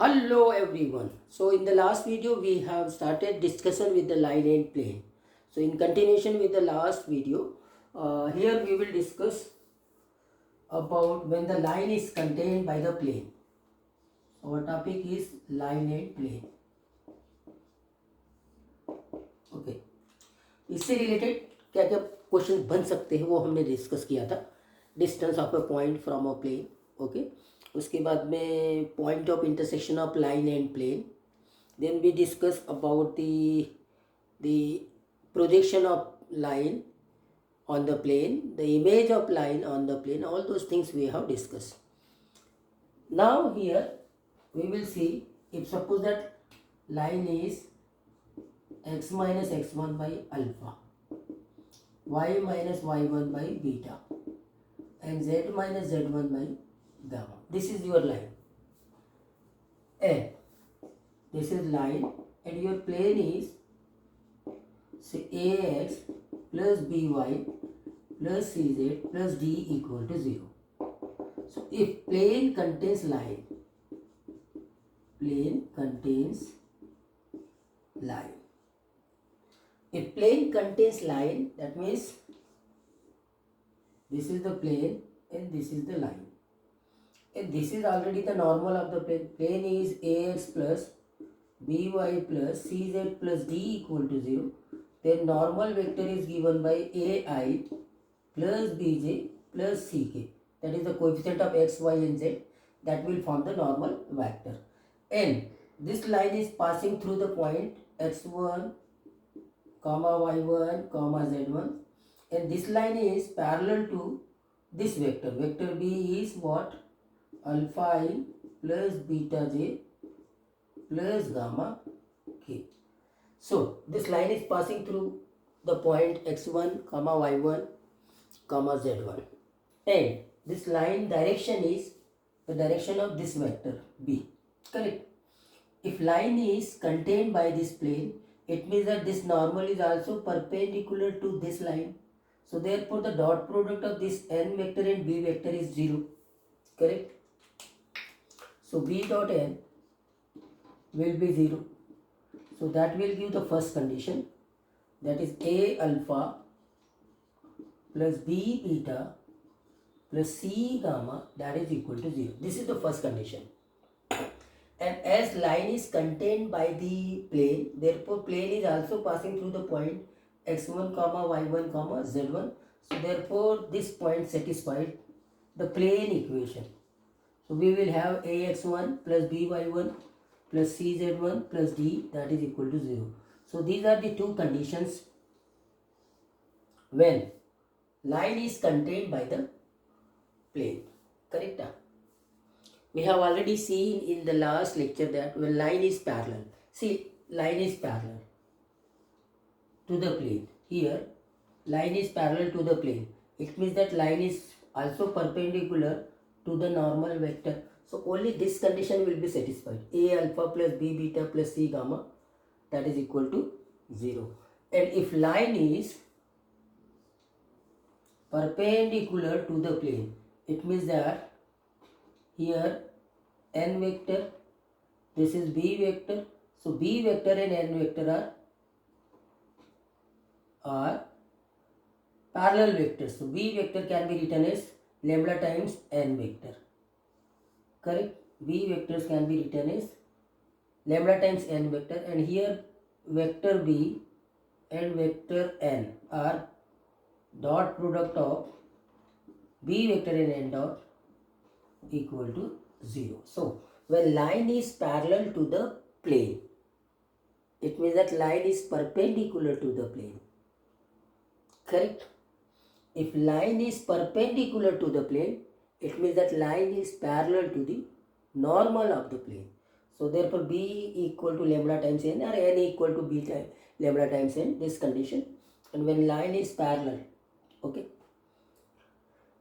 Hello everyone. So in the last video we have started discussion with the line and plane. So in continuation with the last video, here we will discuss about when the line is contained by the plane. Our topic is line and plane. Okay. इससे related क्या क्या question बन सकते हैं वो हमने discuss किया था. Distance of a point from a plane. Okay. उसके बाद में point of intersection of line and plane. Then we discuss about the projection of line on the plane, the image of line on the plane. All those things we have discussed. Now here we will see, if suppose that line is x minus x1 by alpha, y minus y1 by beta, and z minus z1 by gamma. This is your line. And this is line, and your plane is say ax plus by plus cz plus d equal to 0. So if plane contains line, if plane contains line, that means this is the plane and this is the line, and this is already the normal of the plane. Plane is ax plus by plus cz plus d equal to 0. Then normal vector is given by ai plus bj plus ck. That is the coefficient of x, y and z. That will form the normal vector. And this line is passing through the point x1, comma y1, comma z1. And this line is parallel to this vector. Vector b is what? Alpha I plus beta j plus gamma k. So this line is passing through the point x1, comma y1, comma z1, and this line direction is the direction of this vector b. Correct? If line is contained by this plane, it means that this normal is also perpendicular to this line. So therefore the dot product of this n vector and b vector is 0. Correct? So b dot n will be 0. So that will give the first condition, that is a alpha plus b beta plus c gamma, that is equal to 0. This is the first condition. And as line is contained by the plane, therefore plane is also passing through the point x1, comma y1, comma z1. So therefore this point satisfied the plane equation. So we will have ax1 plus by1 plus cz1 plus d, that is equal to 0. So these are the two conditions when line is contained by the plane. Correct? We have already seen in the last lecture that when line is parallel, see, line is parallel to the plane. Here line is parallel to the plane. It means that line is also perpendicular to the normal vector. So only this condition will be satisfied. A alpha plus b beta plus c gamma, that is equal to 0. And if line is perpendicular to the plane, it means that here n vector, this is b vector. So b vector and n vector are parallel vectors. So b vector can be written as lambda times n vector. Correct? B vectors can be written as lambda times n vector, and here vector b and vector n are dot product of b vector and n dot equal to 0. So when line is parallel to the plane, it means that line is perpendicular to the plane. Correct? If line is perpendicular to the plane, it means that line is parallel to the normal of the plane. So therefore b equal to lambda times n, or n equal to b times lambda times n, this condition. And when line is parallel, okay,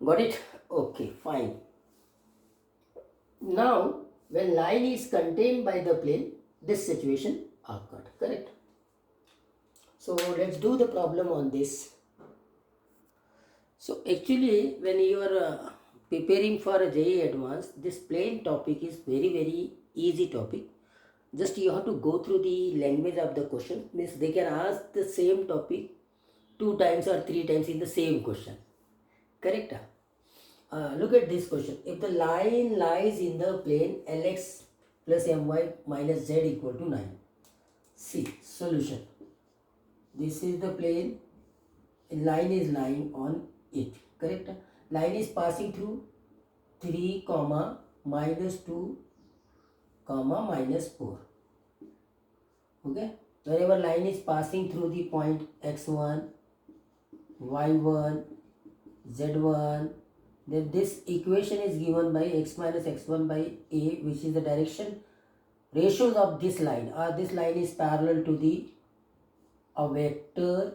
got it? Okay, fine. Now when line is contained by the plane, this situation occurred. Correct? So let's do the problem on this. So actually when you are preparing for a JEE Advanced, this plane topic is very easy topic. Just you have to go through the language of the question. Means they can ask the same topic 2 times or 3 times in the same question. Correct? Look at this question. If the line lies in the plane Lx plus my minus z equal to 9. See, solution. This is the plane. Line is lying on it. Correct? Line is passing through 3 comma minus 2 comma minus 4. Okay? Whenever line is passing through the point x1, y1, z1, then this equation is given by x minus x1 by a, which is the direction ratios of this line. This line is parallel to the a vector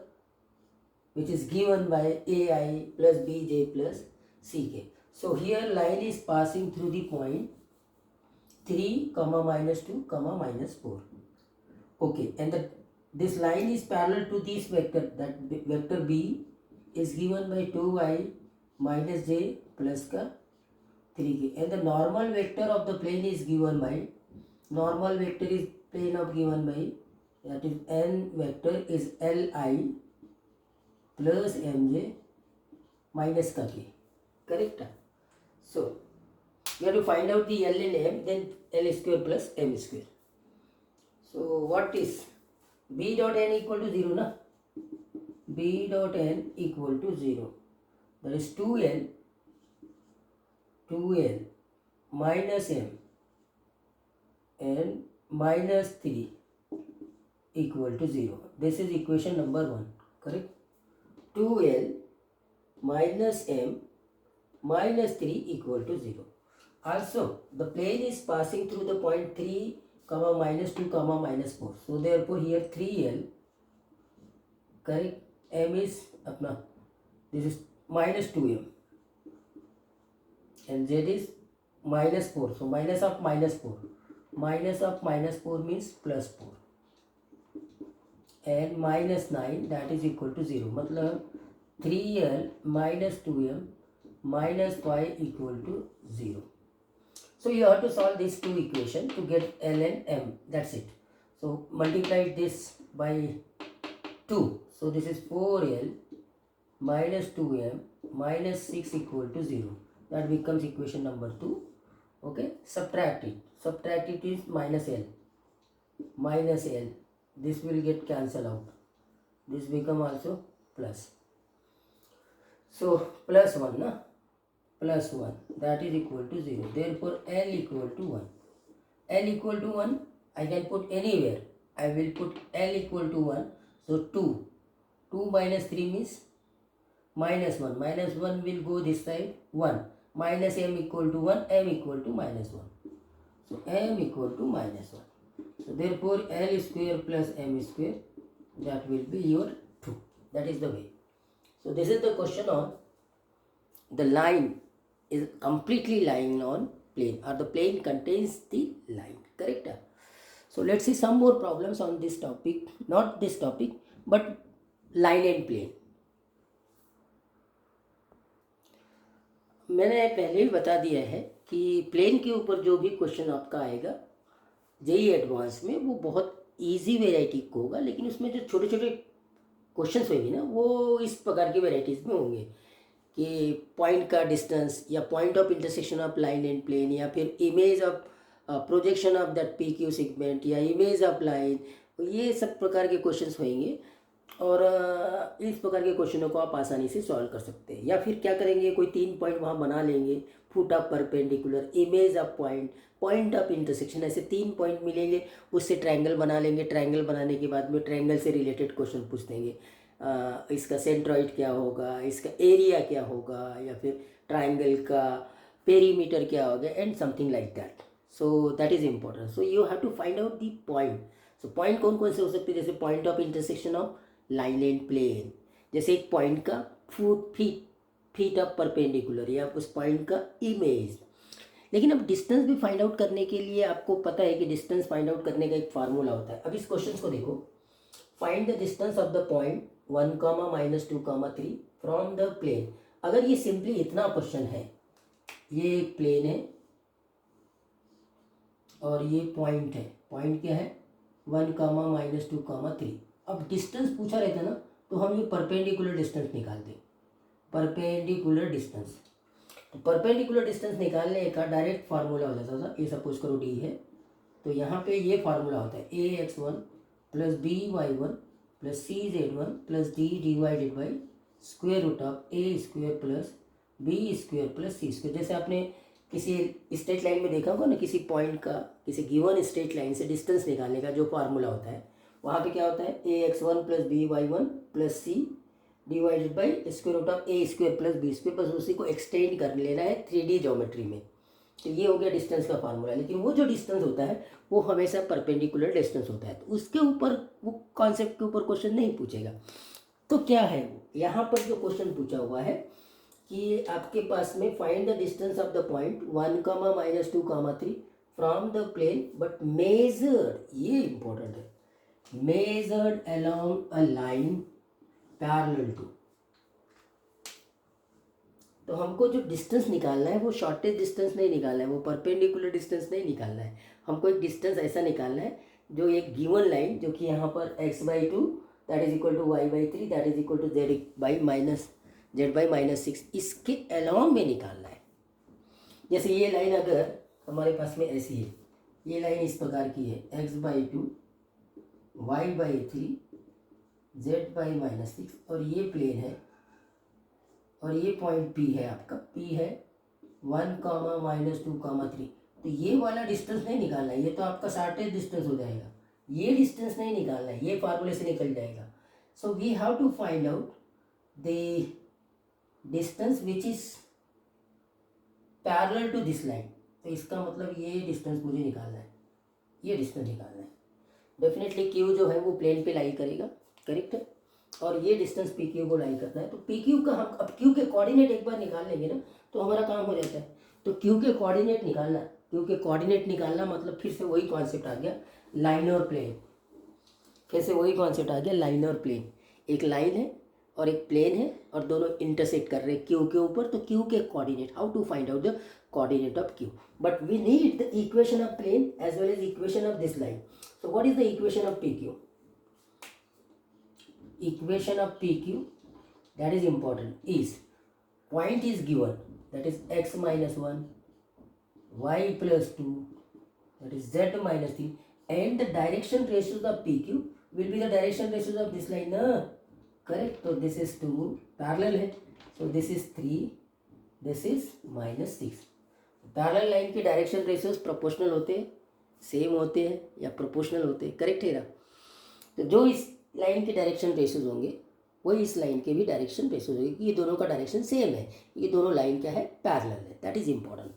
which is given by ai plus bj plus ck. So here line is passing through the point 3 comma minus 2 comma minus 4. Okay, and this line is parallel to this vector, that vector b is given by 2y minus j plus ka 3k, and the normal vector of the plane is given by, normal vector is plane of given by, that is n vector is li plus mj minus ka k. Correct? So you have to find out the L and M, then L square plus M square. So what is B dot N equal to 0 na? B dot N equal to 0. That is 2L minus M and minus 3 equal to 0. This is equation number 1. Correct? 2L minus M minus 3 equal to 0. Also, the plane is passing through the point 3 comma minus 2 comma minus 4. So therefore here 3L, correct, M is apna, this is minus 2M and Z is minus 4. So minus of minus 4. Minus of minus 4 means plus 4. And minus 9, that is equal to 0. Matlab 3L minus 2M minus 5 equal to 0. So you have to solve these two equations to get L and M. That's it. So multiply this by 2. So this is 4L minus 2M minus 6 equal to 0. That becomes equation number 2. Okay. Subtract it. Subtract it is minus L. Minus L. This will get cancelled out. This become also plus. So plus 1 na? Plus 1, that is equal to 0. Therefore L equal to 1. L equal to 1 I can put anywhere. I will put L equal to 1. So 2. 2 minus 3 means minus 1. Minus 1 will go this side 1. Minus M equal to 1. M equal to minus 1. So M equal to minus 1. So therefore L square plus M square, that will be your 2. That is the way. So this is the question on the line is completely lying on plane, or the plane contains the line. Correct? So let's see some more problems on this topic. Not this topic, but line and plane. मैंने पहले ही बता दिया है कि plane के ऊपर जो भी क्वेश्चन आपका आएगा जेई एडवांस में, वो बहुत इजी वेराइटी को होगा, लेकिन उसमें जो छोटे छोटे क्वेश्चंस होंगे ना, वो इस प्रकार की वेराइटीज़ में होंगे कि पॉइंट का डिस्टेंस, या point of intersection of line and plane, या फिर image of projection of that P Q segment, या इमेज ऑफ लाइन, ये सब प्रकार के क्वेश्चंस होंगे। और इस प्रकार के क्वेश्चनों को आप आसानी से सॉल्व कर सकते हैं। या फिर क्या करेंगे, कोई 3 पॉइंट वहाँ बना लेंगे, foot of perpendicular, image of point, point of intersection, ऐसे 3 पॉइंट मिलेंगे, उससे ट्रायंगल बना लेंगे। ट्रायंगल बनाने के बाद में ट्रायंगल से रिलेटेड क्वेश्चन पूछ देंगे, इसका सेंट्रॉइड क्या होगा, इसका एरिया क्या होगा, या फिर ट्रायंगल का पेरीमीटर क्या होगा, and something like that. So that is important. So you have to find out the point. So point कौन कौन से हो सकते हैं, जैसे point of intersection of line and plane, जैसे एक पॉइंट का फीट ऑफ परपेंडिकुलर, या उस पॉइंट का इमेज। लेकिन अब डिस्टेंस भी फाइंड आउट करने के लिए आपको पता है कि डिस्टेंस फाइंड आउट करने का एक फार्मूला होता है। अब इस क्वेश्चन को देखो, find the distance of the point 1, -2, 3 from the plane. अगर ये सिंपली इतना क्वेश्चन है, ये एक प्लेन है और ये पॉइंट है, पॉइंट क्या है 1 कामा -2 3। अब डिस्टेंस पूछा रहता ना तो हम ये परपेंडिकुलर डिस्टेंस निकालते हैं, परपेंडिकुलर डिस्टेंस। तो परपेंडिकुलर डिस्टेंस निकालने का डायरेक्ट फार्मूला हो जाता था, ये सपोज करो डी है तो यहाँ पे ये फार्मूला होता है ax1 + by1 + cz1 + d divided by square root of a² + b² + c²। जैसे आपने किसी स्ट्रेट लाइन में देखा होगा ना, किसी पॉइंट का किसी गिवन स्ट्रेट लाइन से डिस्टेंस निकालने का जो फार्मूला होता है, वहाँ पे क्या होता है ax1 + by1 + c divided by square root of a² + b²। बस उसी को एक्सटेंड कर लेना है 3D ज्योमेट्री में। तो ये हो गया डिस्टेंस का फार्मूला। लेकिन वो जो डिस्टेंस होता है वो हमेशा परपेंडिकुलर डिस्टेंस होता है, तो उसके ऊपर वो कॉन्सेप्ट के ऊपर क्वेश्चन नहीं पूछेगा। तो क्या है वो यहाँ पर जो क्वेश्चन पूछा हुआ है कि आपके पास में find the distance of the point 1 comma -2 3 from the plane but measured, ये इंपॉर्टेंट है, measured along a line parallel to. तो हमको जो डिस्टेंस निकालना है वो शॉर्टेज डिस्टेंस नहीं निकालना है, वो परपेंडिकुलर डिस्टेंस नहीं निकालना है, हमको एक डिस्टेंस ऐसा निकालना है जो एक गिवन लाइन जो कि यहाँ पर x/2 that is equal to y/3 that is equal to z/-6 इसके अलोंग में निकालना है। जैसे ये लाइन अगर हमारे पास में ऐसी है, ये लाइन इस प्रकार की है x/2 y/3 z/-6 और ये प्लेन है और ये पॉइंट P है, आपका P है 1 कामा -2 3। तो ये वाला डिस्टेंस नहीं निकालना है, ये तो आपका शॉर्टेज डिस्टेंस हो जाएगा, ये डिस्टेंस नहीं निकालना है, ये फार्मूले से निकल जाएगा। So we have to find out the distance which is parallel to this line. तो इसका मतलब ये डिस्टेंस मुझे निकालना है, ये डिस्टेंस निकालना है। डेफिनेटली Q जो है वो प्लेन पे लाई करेगा, करेक्ट है, और ये डिस्टेंस पी क्यू को लाई करना है। तो पी क्यू का हम अब क्यू के कोऑर्डिनेट एक बार निकाल लेंगे ना तो हमारा काम हो जाता है। तो क्यू के कोऑर्डिनेट निकालना, क्यू के कोऑर्डिनेट निकालना मतलब फिर से वही कॉन्सेप्ट आ गया लाइन और प्लेन, फिर से वही कॉन्सेप्ट आ गया लाइन और प्लेन। एक लाइन है और एक प्लेन है और दोनों इंटरसेक्ट कर रहे हैं क्यू के ऊपर, तो क्यू के coordinate, how to find out the coordinate of Q, but we need the equation of plane as well as equation of this line. So what is the equation of P Q? Equation of PQ, that is important, is point is given, that is x minus 1 y plus 2 that is z minus 3 and the direction ratios of PQ will be the direction ratios of this line, correct? So this is 2 parallel है, so this is 3, this is -6। Parallel line के direction ratios proportional होते हैं, same होते हैं या proportional होते हैं, correct है ना? तो जो इस लाइन के डायरेक्शन रेशियोज होंगे वही इस लाइन के भी डायरेक्शन रेशियोज होंगे कि ये दोनों का डायरेक्शन सेम है, ये दोनों लाइन क्या है पैरेलल है, दैट इज इंपॉर्टेंट।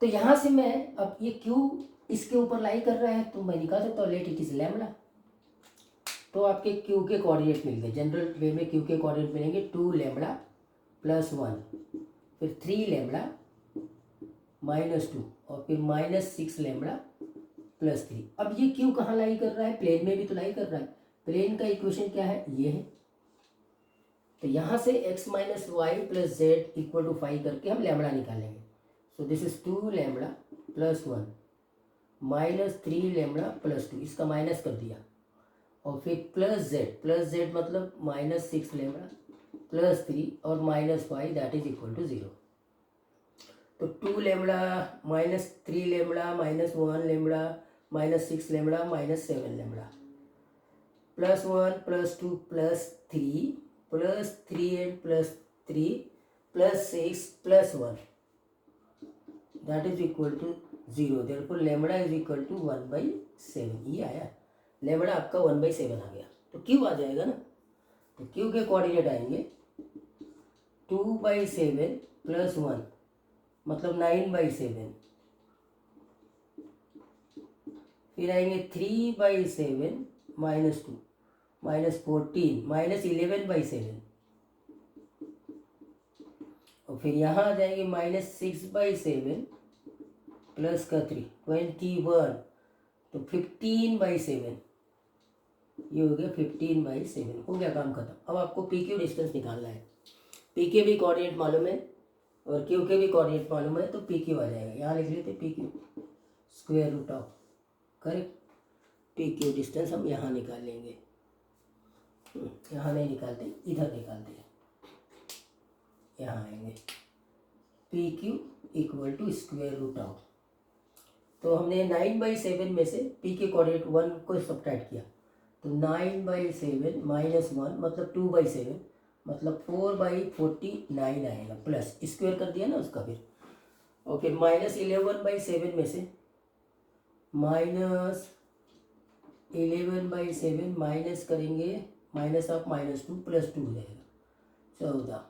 तो यहाँ से मैं अब ये क्यू इसके ऊपर लाई कर रहा है तो मैं निकाल सकता हूँ लेट इट इज लैम्बडा। तो आपके क्यू के कोऑर्डिनेट मिल गए, जनरल वे में क्यू के कोऑर्डिनेट मिलेंगे 2 लैम्बडा + 1 फिर 3 लैम्बडा -2 और फिर -6 लैम्बडा +3। अब ये क्यू कहाँ लाई कर रहा है? प्लेन में भी तो लाई कर रहा है। प्लेन का इक्वेशन क्या है? ये है। तो यहाँ से x - y + z = 5 करके हम लैम्बडा निकालेंगे। So this is 2 lambda + 1 -3 lambda +2, इसका माइनस कर दिया और फिर +z मतलब -6 लैम्बडा +3 और -5 दैट इज इक्वल टू 0। तो 2 lambda -3 lambda -1 lambda -6 lambda -7 lambda +1 +2 +3 +3 and +3 +6 +1 that is equal to 0। Therefore lambda is equal to 1/7। ये आया, लैम्बडा आपका 1/7 आ गया। तो क्यू आ जाएगा ना, तो क्यू के कोऑर्डिनेट आएंगे 2/7 + 1 मतलब 9/7, फिर आएंगे 3/7 -2 -14 -11/7 और फिर यहाँ आ जाएंगे -6/7 प्लस का 3 21 तो 15/7, ये हो गया 15/7। हो गया काम खत्म। अब आपको पी क्यू डिस्टेंस निकालना है। पी के भी कोऑर्डिनेट मालूम है और क्यू के भी कोऑर्डिनेट मालूम है तो पी क्यू आ जाएगा। यहाँ लिख लेते P Q. Square root of, correct. P Q distance हम यहाँ निकाल लेंगे, यहाँ नहीं निकालते, इधर निकालते हैं, यहाँ आएंगे। P Q equal to square root of, तो हमने 9/7 में से पी के कोऑर्डिनेट 1 को सब्ट्रैक्ट किया, तो 9/7 माइनस 1 मतलब 2/7 मतलब 4/49 आएगा, प्लस स्क्वायर कर दिया ना उसका फिर। और फिर -11/7 में से -11/7 माइनस करेंगे, माइनस ऑफ -2 प्लस 2 हो जाएगा 14।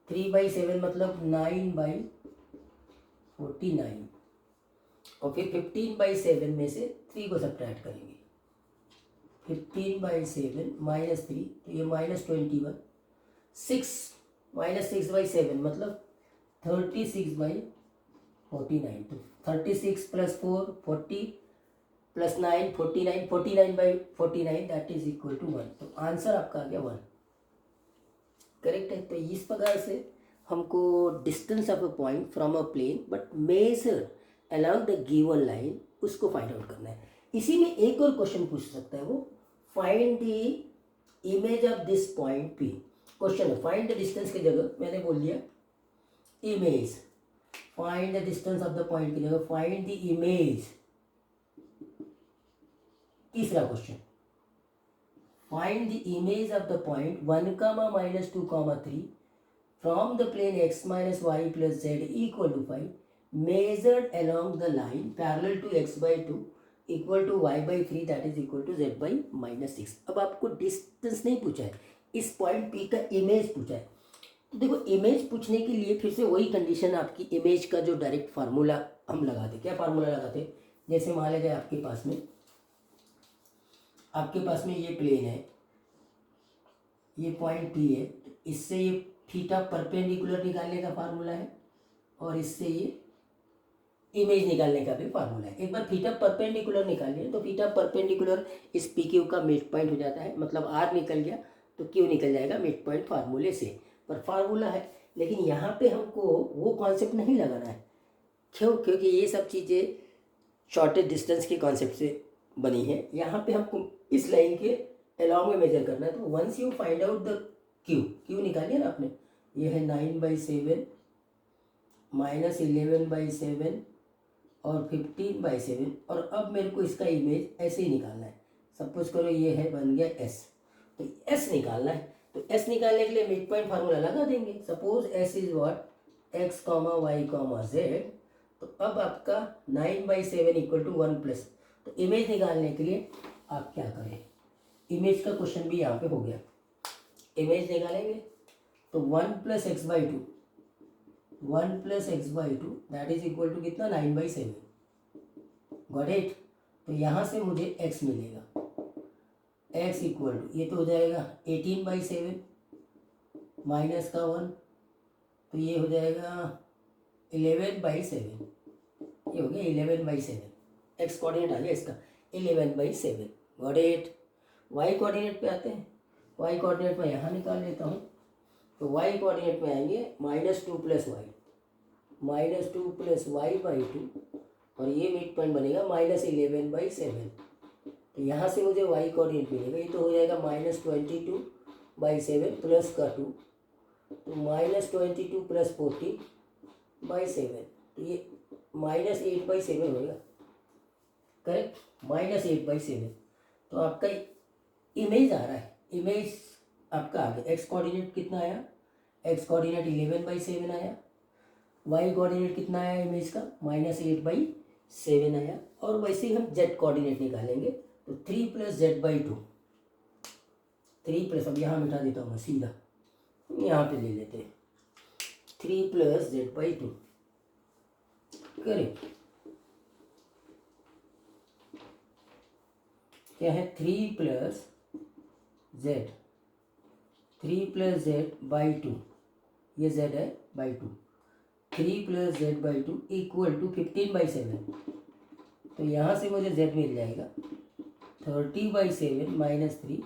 3/7 मतलब 9/49, और फिर 15/7 में से 3 को सब्ट्रैक्ट करेंगे, 15/7 माइनस 3 तो ये -21, 6 -6/7 मतलब 36/49, तो 36 plus 4 40 plus 9 49, 49/49 that is equal to 1। तो आंसर आपका आ गया 1, करेक्ट है। तो इस प्रकार से हमको distance of a point from a plane but measure along the given line उसको फाइंड आउट करना है। इसी में एक और क्वेश्चन पूछ सकता है वो, find the image of this point P. Question है फाइंड द डिस्टेंस की जगह मैंने बोल दिया image, find the distance of the point की जगह फाइंड द इमेज। तीसरा question, find the image of the point 1, -2, 3 from the plane x - y + z = 5 measured along the line parallel to x/2 equal to y/3 that is equal to z/-6। अब आपको distance नहीं पूछा है, इस point P का image पूछा है। तो देखो इमेज पूछने के लिए फिर से वही कंडीशन, आपकी इमेज का जो डायरेक्ट फार्मूला हम लगाते, क्या फार्मूला लगाते, जैसे मान लीजिए आपके पास में ये प्लेन है, ये पॉइंट P है, तो इससे ये थीटा परपेंडिकुलर निकालने का फार्मूला है, और इससे ये इमेज निकालने का भी फार्मूला है। एक बार थीटा परपेंडिकुलर निकालिए तो थीटा परपेंडिकुलर इस पी क्यू का मिड पॉइंट हो जाता है, मतलब आर निकल गया तो क्यू निकल जाएगा मिड पॉइंट फार्मूले से, पर फार्मूला है। लेकिन यहाँ पे हमको वो कॉन्सेप्ट नहीं लगाना है, क्यों, क्योंकि ये सब चीज़ें शॉर्टेज डिस्टेंस के कॉन्सेप्ट से बनी है। यहाँ पे हमको इस लाइन के अलॉन्ग में मेजर करना है। तो once you find out the Q निकालिए ना आपने, ये है 9/7 -11/7 और 15/7, और अब मेरे को इसका इमेज ऐसे ही निकालना है। सपोज करो ये है, बन गया S, तो S निकालना है। तो S निकालने के लिए मिड पॉइंट फार्मूला लगा देंगे। Suppose S is what, x, y, z। तो अब आपका 9/7 = 1 प्लस, तो इमेज निकालने के लिए आप क्या करें, इमेज का क्वेश्चन भी यहाँ पे हो गया। इमेज निकालेंगे तो 1 + x/2, 1 + x/2 that is equal to कितना, 9/7। Got it. तो यहाँ से मुझे x मिलेगा, x इक्वल टू ये तो हो जाएगा 18/7 माइनस का 1, तो ये हो जाएगा 11/7, ये हो गया 11/7। x कोऑर्डिनेट आ गया इसका 11/7। Got it. y कोऑर्डिनेट पे आते हैं, y कोऑर्डिनेट में यहाँ निकाल लेता हूँ। तो y कोऑर्डिनेट में आएंगे -2 + y, -2 + y/2, और ये मिड पॉइंट बनेगा -11/7। तो यहाँ से मुझे y कोऑर्डिनेट मिलेगा, ये तो हो जाएगा -22/7 प्लस का 2, तो -22 + 40/7, तो ये -8/7 होगा, करेक्ट, -8/7। तो आपका इमेज आ रहा है, इमेज आपका आ गया। x कोऑर्डिनेट कितना आया, x कोऑर्डिनेट 11/7 आया, y कोऑर्डिनेट कितना आया इमेज का, -8/7 आया। और वैसे ही हम z कोऑर्डिनेट निकालेंगे, तो 3 + z/2, 3 प्लस, अब यहाँ मिटा देता हूँ मैं सीधा, यहाँ पे ले लेते हैं 3 + z/2, करेक्ट। क्या है, 3 + z/2, ये z है /2, 3 + z/2 इक्वल टू 15/7। तो यहाँ से मुझे z मिल जाएगा 30/7 - 3,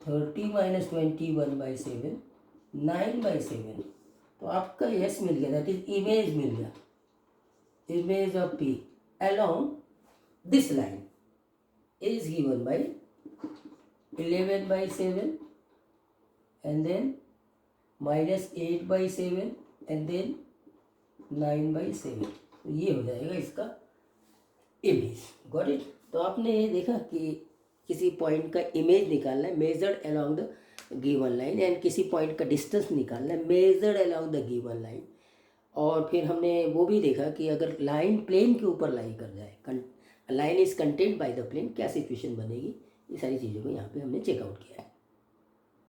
30 - 21/7, 9/7। तो आपका यस मिल गया, दैट इज इमेज मिल गया। image of P along this line is given by 11/7 and then -8/7 and then 9/7. तो ये हो जाएगा इसका इमेज. Got it. तो आपने ये देखा कि किसी पॉइंट का इमेज निकालना है measured along the given line and किसी पॉइंट का डिस्टेंस निकालना है measured along the given line. और फिर हमने वो भी देखा कि अगर लाइन प्लेन के ऊपर लाई कर जाए, line is contained by the plane, क्या सिचुएशन बनेगी. ये सारी चीज़ों को यहाँ पे हमने चेकआउट किया है.